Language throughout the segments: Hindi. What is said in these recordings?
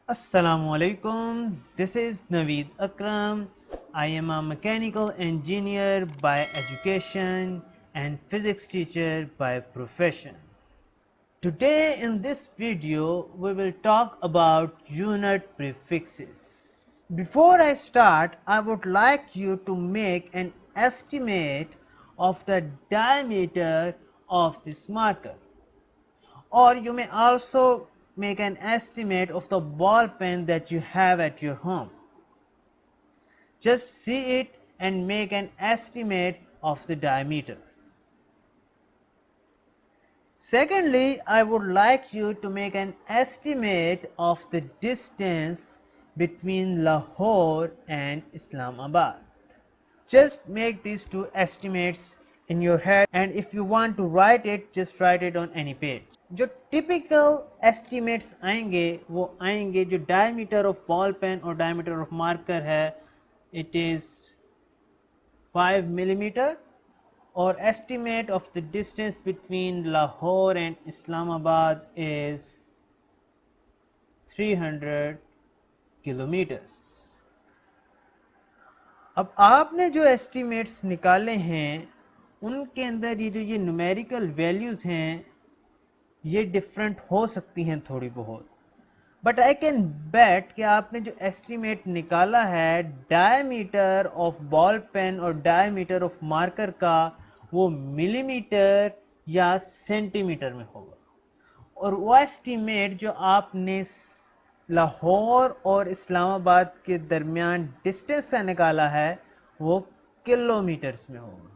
Assalamualaikum. This is Naveed Akram. I am a mechanical engineer by education and physics teacher by profession. Today in this video we will talk about unit prefixes. Before I start, I would like you to make an estimate of the diameter of this marker. Or you may also make an estimate of the ball pen that you have at your home. Just see it and make an estimate of the diameter. Secondly, I would like you to make an estimate of the distance between Lahore and Islamabad. Just make these two estimates in your head, and if you want to write it, just write it on any page. जो टिपिकल एस्टिमेट्स आएंगे वो आएंगे जो डायमीटर ऑफ बॉल पेन और डायमीटर ऑफ मार्कर है इट इज 5 मिलीमीटर और estimate of the distance between Lahore and Islamabad is 300 kilometres. अब आपने जो एस्टिमेट्स निकाले हैं उनके अंदर ये न्यूमेरिकल वैल्यूज़ हैं ये डिफरेंट हो सकती हैं थोड़ी बहुत, बट आई कैन बेट कि आपने जो एस्टिमेट निकाला है डायमीटर ऑफ बॉल पेन और डायमीटर ऑफ मार्कर का वो मिलीमीटर या सेंटीमीटर में होगा, और वो एस्टिमेट जो आपने लाहौर और इस्लामाबाद के दरमियान डिस्टेंस से निकाला है वो किलोमीटर्स में होगा।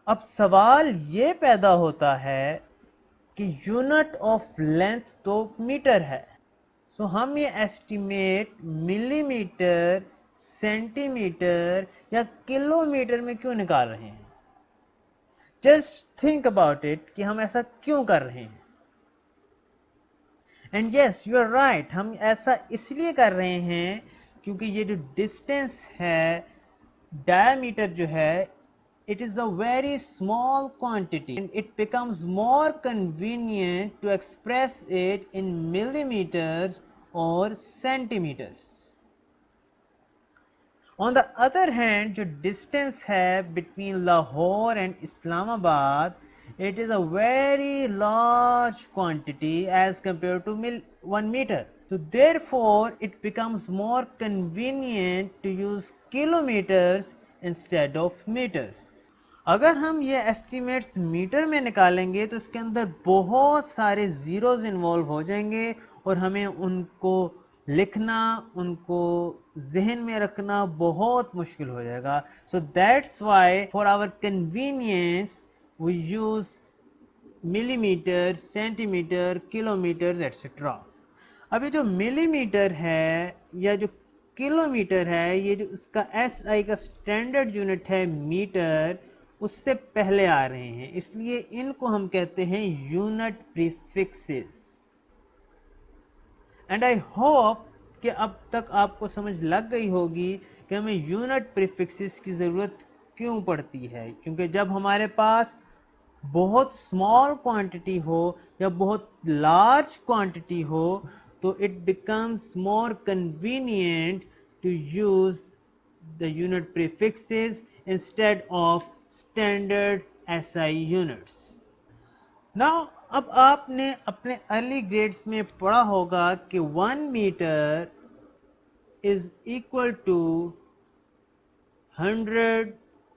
अब सवाल ये पैदा होता है कि यूनिट ऑफ लेंथ तो मीटर है, सो हम ये एस्टिमेट मिलीमीटर, सेंटीमीटर या किलोमीटर में क्यों निकाल रहे हैं? जस्ट थिंक अबाउट इट कि हम ऐसा क्यों कर रहे हैं। And yes, you are right, हम ऐसा इसलिए कर रहे हैं क्योंकि ये जो डिस्टेंस है, डायमीटर जो है, it is a very small quantity and it becomes more convenient to express it in millimeters or centimeters. On the other hand, जो distance है between Lahore and Islamabad, it is a very large quantity as compared to 1 meter. So therefore it becomes more convenient to use kilometers instead of meters. अगर हम ये एस्टिमेट्स मीटर में निकालेंगे तो इसके अंदर बहुत सारे ज़ीरोज़ इन्वॉल्व हो जाएंगे और हमें उनको लिखना, उनको जहन में रखना बहुत मुश्किल हो जाएगा। So that's why for our convenience we use millimetre, centimetre, kilometres etcetera. अभी जो मिलीमीटर है या जो किलोमीटर है, ये जो इसका SI का स्टैंडर्ड यूनिट है मीटर, उससे पहले आ रहे हैं, इसलिए इनको हम कहते हैं unit prefixes. And I hope कि अब तक आपको समझ लग गई होगी कि हमें यूनिट प्रीफिक्सेस की ज़रूरत क्यों पड़ती है, क्योंकि जब हमारे पास बहुत स्मॉल क्वांटिटी हो या बहुत लार्ज क्वांटिटी हो तो it becomes more convenient to use the unit prefixes instead of standard SI units. Now अब आपने अपने अर्ली ग्रेड्स में पढ़ा होगा कि 1 metre is equal to 100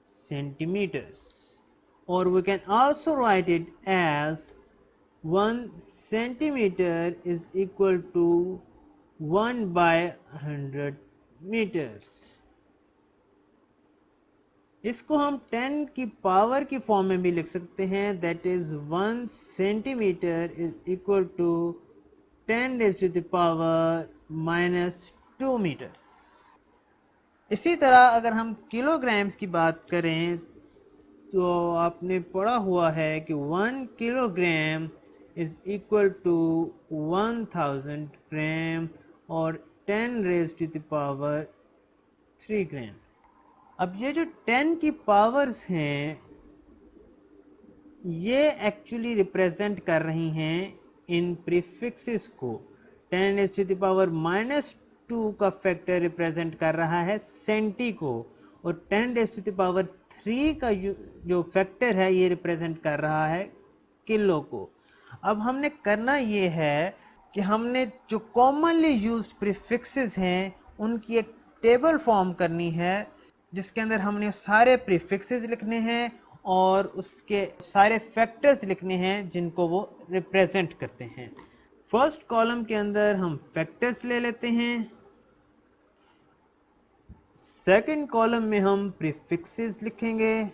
centimetres, or we can also write it as 1 centimeter is equal to 1 by 100 meters. इसको हम 10 की पावर की फॉर्म में भी लिख सकते हैं, that is 1 centimetre is equal to 10 raised to the power -2 metres. इसी तरह अगर हम किलोग्राम्स की बात करें तो आपने पढ़ा हुआ है कि 1 किलोग्राम इज इक्वल टू 1000 ग्राम और 10 raised to the power 3 ग्राम। अब ये जो 10 की पावर्स हैं ये एक्चुअली रिप्रेजेंट कर रही हैं इन प्रीफिक्सेस को। 10 रेज़ टू द पावर -2 का फैक्टर रिप्रेजेंट कर रहा है सेंटी को, और 10 रेज़ टू द पावर 3 का जो फैक्टर है ये रिप्रेजेंट कर रहा है किलो को। अब हमने करना ये है कि हमने जो कॉमनली यूज्ड प्रीफिक्सेस हैं उनकी एक टेबल फॉर्म करनी है, जिसके अंदर हमने सारे प्रीफिक्सेस लिखने हैं और उसके सारे फैक्टर्स लिखने हैं जिनको वो रिप्रेजेंट करते हैं। फर्स्ट कॉलम के अंदर हम फैक्टर्स ले लेते हैं, सेकंड कॉलम में हम प्रीफिक्सेस लिखेंगे,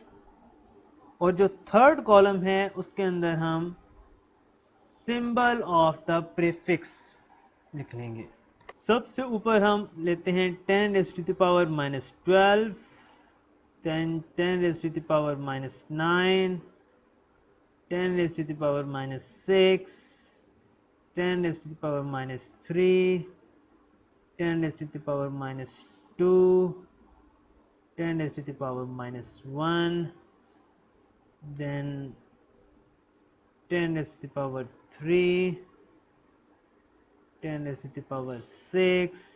और जो थर्ड कॉलम है उसके अंदर हम सिंबल ऑफ द प्रीफिक्स लिख लेंगे। सबसे ऊपर हम लेते हैं 10 raise to the power -12, then 10 raised to the power -9, 10 raised to the power -6, 10 raised to the power -3, 10 raised to the power -2, 10 raised to the power -1, then 10 raised to the power 3, 10 raised to the power 6,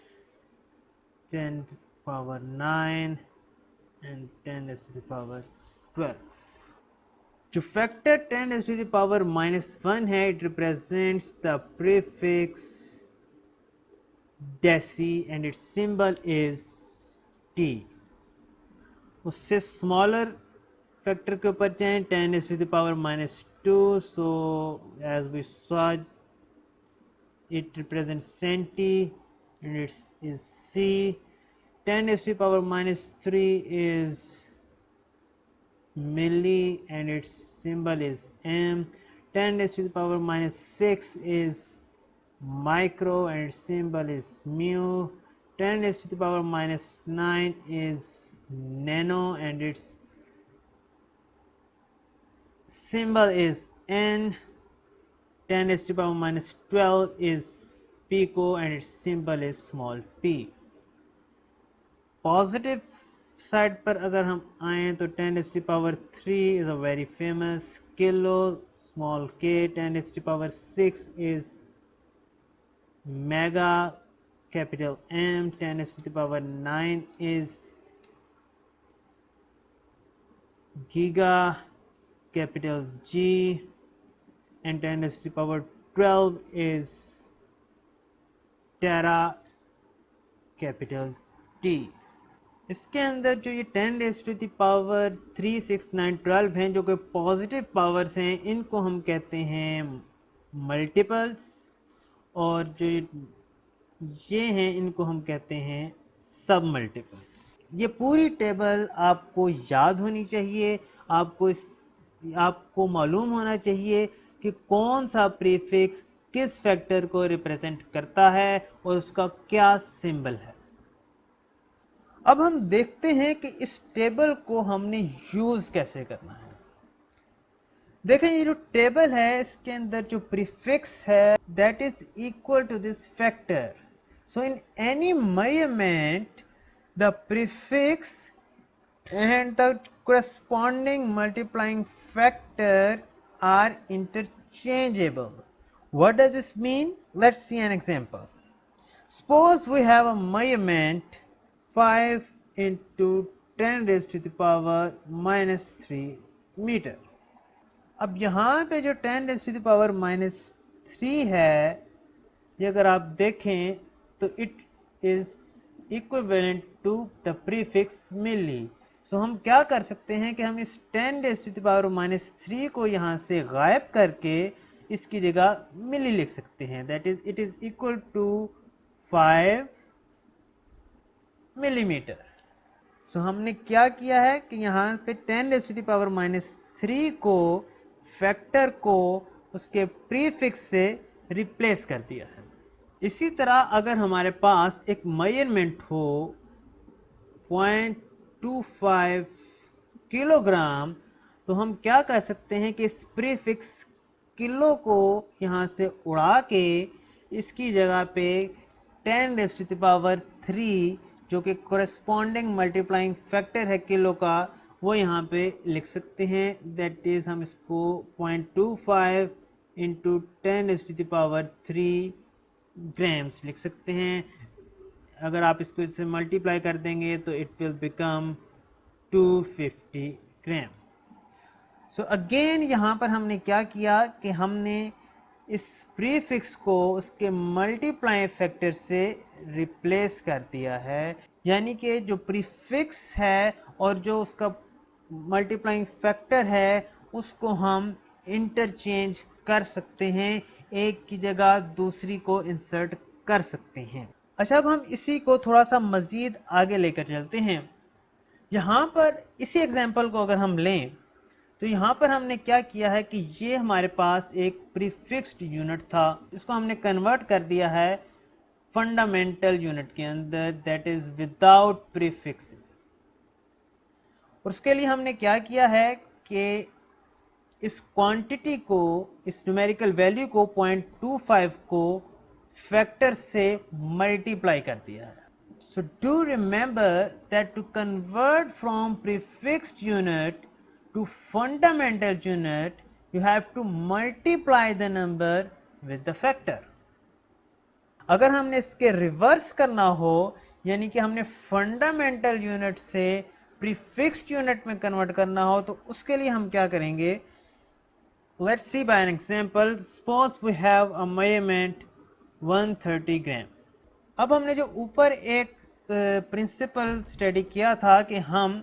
10 to the power 9, and 10 raised to the power 12. जो factor 10 raised to the power -1 है, it represents the prefix deci and its symbol is t. उससे स्मॉलर फैक्टर के ऊपर जाएं, 10 raised to the power -2, so as we saw it represents centi and it is c. 10 raised to the power -3 is milli and its symbol is m. 10 raised to the power -6 is micro and its symbol is mu. 10 raised to the power -9 is nano and its symbol is n. 10 raised to the power -12 is pico and its symbol is small p. Positive side पर अगर हम आए तो 10 raised to the power 3 is a very famous kilo, small k. 10 raised to the power 6 is mega, capital M. 10 raised to the power 9 is giga, capital G, and 10 raised to the power 12 is tera, capital T. इसके अंदर जो ये 10 raised to the power 3, 6, 9, 12 हैं, जो कि पॉजिटिव पावर्स हैं, इनको हम कहते हैं मल्टीपल्स, और जो ये हैं इनको हम कहते हैं सब मल्टीपल्स। ये पूरी टेबल आपको याद होनी चाहिए, आपको मालूम होना चाहिए कि कौन सा प्रीफिक्स किस फैक्टर को रिप्रेजेंट करता है और उसका क्या सिंबल है। अब हम देखते हैं कि इस टेबल को हमने यूज कैसे करना है। देखें, ये जो टेबल है इसके अंदर जो प्रीफिक्स है that is equal to this factor. So in any measurement the prefix and the corresponding multiplying factor are interchangeable. What does this mean? Let's see an example. Suppose we have a measurement 5 into 10 raised to the power -3 meter. अब यहाँ पे जो 10 raised to the power -3 है, ये अगर आप देखें तो it is equivalent to the prefix milli. सो हम क्या कर सकते हैं कि हम इस 10 raised to the power -3 को यहाँ से गायब करके इसकी जगह मिली लिख सकते हैं। That is it is equal to 5 millimetre. So हमने क्या किया है कि यहाँ पे 10 raised to the power -3 को फैक्टर को उसके प्रीफिक्स से रिप्लेस कर दिया है। इसी तरह अगर हमारे पास एक मेजरमेंट हो 0.25 किलोग्राम, तो हम क्या कर सकते हैं कि इस प्रीफिक्स किलो को यहाँ से उड़ा के इसकी जगह पे 10 raised to the power 3 जो कि कोरेस्पॉन्डिंग मल्टीप्लाइंग फैक्टर है किलो का, वो यहाँ पे लिख सकते हैं। दैट इज हम इसको 0.25 into 10 raised to the power 3 grams लिख सकते हैं। अगर आप इसको इससे मल्टीप्लाई कर देंगे तो it will become 250 gram. So again यहाँ पर हमने क्या किया कि हमने इस प्रीफिक्स को उसके मल्टीप्लाई फैक्टर से रिप्लेस कर दिया है, यानी कि जो प्रीफिक्स है और जो उसका मल्टीप्लाइंग फैक्टर है उसको हम इंटरचेंज कर सकते हैं, एक की जगह दूसरी को इंसर्ट कर सकते हैं। अच्छा, अब हम इसी को थोड़ा सा मजीद आगे लेकर चलते हैं। यहाँ पर इसी एग्जाम्पल को अगर हम लें तो यहाँ पर हमने क्या किया है कि ये हमारे पास एक प्रीफिक्स्ड यूनिट था, इसको हमने कन्वर्ट कर दिया है फंडामेंटल यूनिट के अंदर, दैट इज विदाउट प्रीफिक्स। और उसके लिए हमने क्या किया है कि इस क्वांटिटी को, इस न्यूमेरिकल वैल्यू को 0.25 को फैक्टर से मल्टीप्लाई कर दिया है। So do remember that to convert from prefixed unit to fundamental unit, you have to multiply the number with the factor. अगर हमने इसके रिवर्स करना हो, यानी कि हमने फंडामेंटल यूनिट से प्रीफिक्स्ड यूनिट में कन्वर्ट करना हो, तो उसके लिए हम क्या करेंगे? Let's see by an example. Suppose we have a measurement 130 ग्राम। अब हमने जो ऊपर एक प्रिंसिपल स्टडी किया था कि हम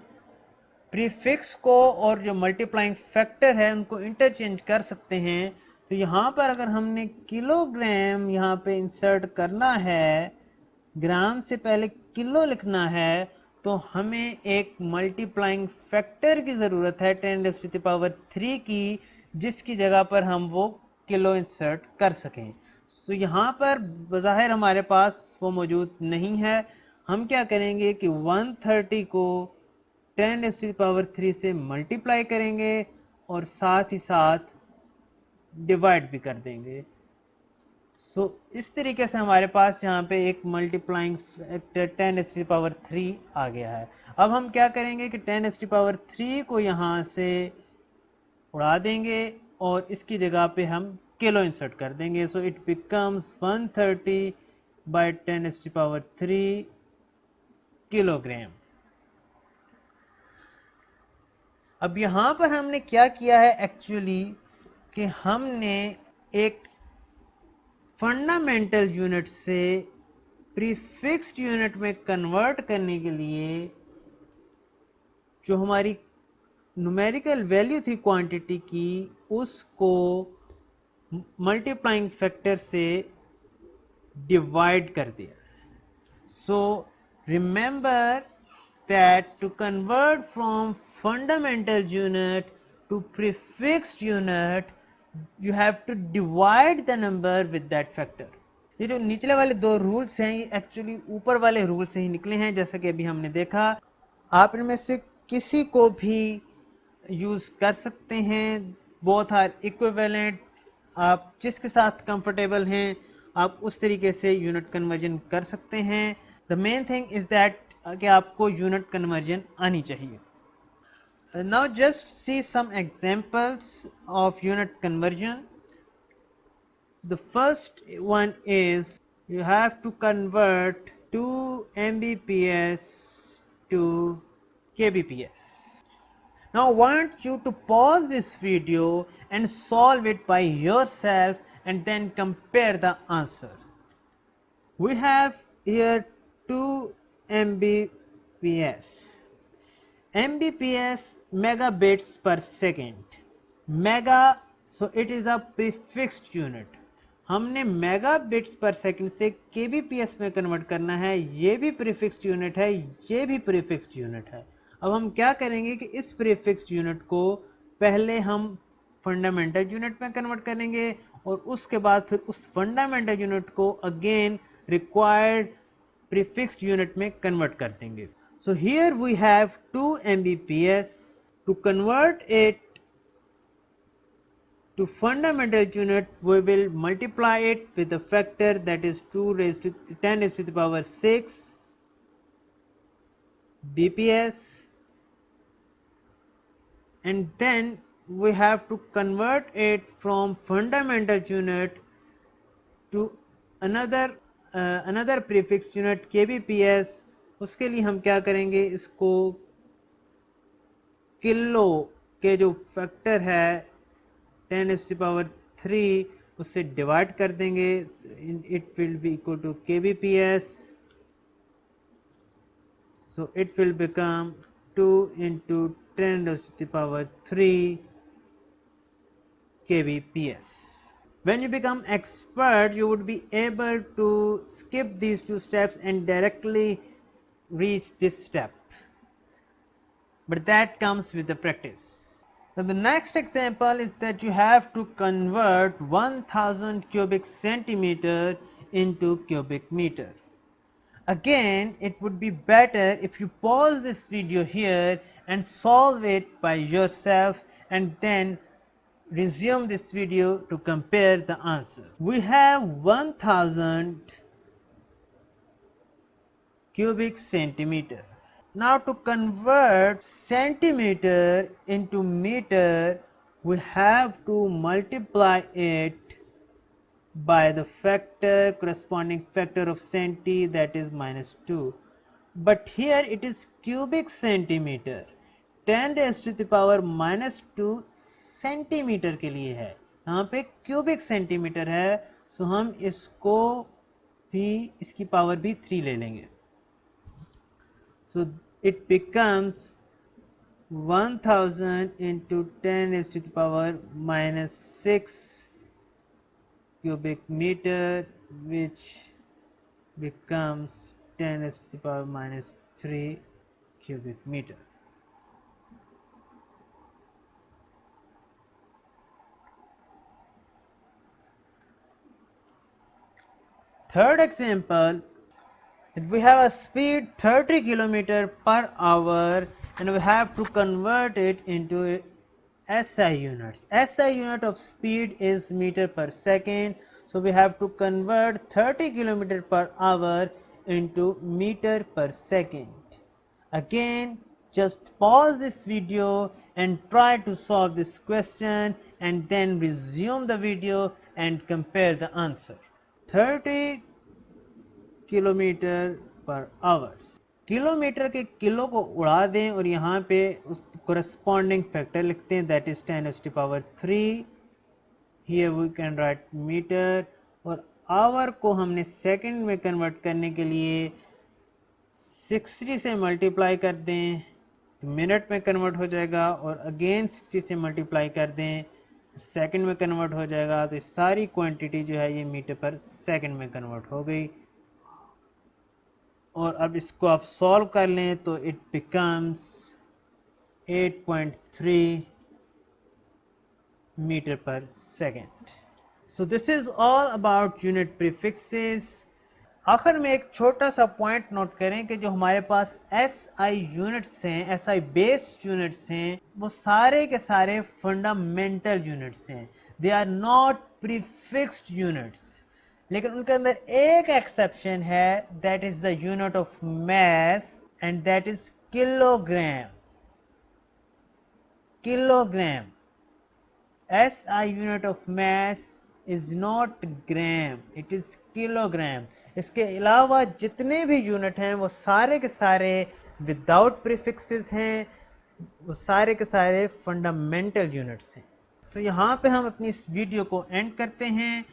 प्रीफिक्स को और जो मल्टीप्लाइंग फैक्टर है उनको इंटरचेंज कर सकते हैं, तो यहाँ पर अगर हमने किलोग्राम यहाँ पे इंसर्ट करना है, ग्राम से पहले किलो लिखना है, तो हमें एक मल्टीप्लाइंग फैक्टर की ज़रूरत है 10⁻³ की, जिसकी जगह पर हम वो किलो इंसर्ट कर सकें। तो यहाँ पर बज़ाहिर हमारे पास वो मौजूद नहीं है। हम क्या करेंगे कि 130 को 10⁻³ से मल्टीप्लाई करेंगे और साथ ही साथ डिवाइड भी कर देंगे। सो इस तरीके से हमारे पास यहाँ पे एक मल्टीप्लाइंग फैक्टर 10⁻³ आ गया है। अब हम क्या करेंगे कि 10⁻³ को यहाँ से उड़ा देंगे और इसकी जगह पे हम किलो इंसर्ट कर देंगे। So it becomes 130 by 10⁻³ kilogram. अब यहाँ पर हमने क्या किया है एक्चुअली कि हमने एक फंडामेंटल यूनिट से प्रीफिक्स्ड यूनिट में कन्वर्ट करने के लिए जो हमारी न्यूमेरिकल वैल्यू थी क्वांटिटी की, उसको मल्टीप्लाइंग फैक्टर से डिवाइड कर दिया। So remember that to convert from fundamental unit to prefixed unit, you have to divide the number with that factor. ये जो निचले वाले दो रूल्स हैं ये एक्चुअली ऊपर वाले रूल से ही निकले हैं, जैसा कि अभी हमने देखा। आप इनमें से किसी को भी यूज कर सकते हैं, बोथ आर इक्विवेलेंट। आप जिसके साथ कंफर्टेबल हैं आप उस तरीके से यूनिट कन्वर्जन कर सकते हैं। The main thing is that कि आपको यूनिट कन्वर्जन आनी चाहिए। Now just see some examples of unit conversion. The first one is you have to convert 2 Mbps to kbps. Now I want you to pause this video and solve it by yourself and then compare the answer. We have here 2 Mbps. Mbps megabits per second. Mega, so it is a prefixed unit. हमने मेगाबिट्स पर सेकंड से kbps में कन्वर्ट करना है, ये भी प्रीफिक्स्ड यूनिट है, ये भी प्रीफिक्स्ड यूनिट है। अब हम क्या करेंगे कि इस प्रीफिक्स्ड यूनिट को पहले हम फंडामेंटल यूनिट में कन्वर्ट करेंगे और उसके बाद फिर उस फंडामेंटल यूनिट को अगेन रिक्वायर्ड प्रीफिक्स्ड यूनिट में कन्वर्ट कर देंगे। So here we have 2 Mbps. To convert it to fundamental unit, we will multiply it with a factor that is 2 raised to 10⁶ bps, and then we have to convert it from fundamental unit to another prefix unit kbps, उसके लिए हम क्या करेंगे, इसको किलो के जो फैक्टर है 10⁻³ उससे डिवाइड कर देंगे, it will be equal to kbps. So it will become 2 into 10⁻³ kbps. When you become expert, you would be able to skip these two steps and directly reach this step. But that comes with the practice. Now the next example is that you have to convert 1000 cubic centimeter into cubic meter. Again, it would be better if you pause this video here and solve it by yourself and then resume this video to compare the answer. We have 1000 cubic centimeter. Now to convert centimeter into meter, we have to multiply it by the factor, corresponding factor of centi, that is -2. But here it is cubic centimeter, 10⁻⁻² centimetre के लिए है, यहाँ पे क्यूबिक सेंटीमीटर है, सो हम इसको भी, इसकी पावर भी 3 ले लेंगे. So it becomes 1000 into 10⁻⁻6 cubic meter, which becomes 10⁻⁻3 cubic meter. Third example, we have a speed 30 km/h and we have to convert it into SI units. SI unit of speed is meter per second. So we have to convert 30 km/h into meter per second. Again, just pause this video and try to solve this question and then resume the video and compare the answer. 30 km/h. Kilometre के किलो को उड़ा दें और यहाँ पे उस corresponding factor लिखते हैं, that is 10⁻3. Here we can write meter और आवर को हमने सेकंड में कन्वर्ट करने के लिए 60 से मल्टीप्लाई कर दें तो मिनट में कन्वर्ट हो जाएगा, और अगेन 60 से मल्टीप्लाई कर दें सेकंड में कन्वर्ट हो जाएगा. तो इस सारी क्वांटिटी जो है ये मीटर पर सेकंड में कन्वर्ट हो गई. और अब इसको आप सॉल्व कर लें तो इट बिकम्स 8.3 मीटर पर second. So this is all about unit prefixes. आखिर में एक छोटा सा पॉइंट नोट करें कि जो हमारे पास एसआई यूनिट्स हैं, एसआई बेस्ड यूनिट्स हैं, वो सारे के सारे फंडामेंटल यूनिट्स हैं. They are not prefixed units. लेकिन उनके अंदर एक एक्सेप्शन है, that is the unit of mass and that is kilogram. Kilogram. SI unit of mass is not gram, it is kilogram. इसके अलावा जितने भी यूनिट हैं वो सारे के सारे विदाउट प्रीफिक्सेस हैं, वो सारे के सारे फंडामेंटल यूनिट्स हैं. तो यहाँ पे हम अपनी इस वीडियो को एंड करते हैं.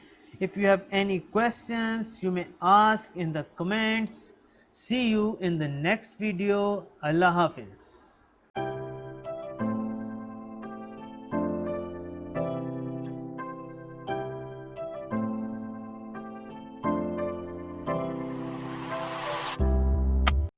If you have any questions, you may ask in the comments. See you in the next video. Allah Hafiz.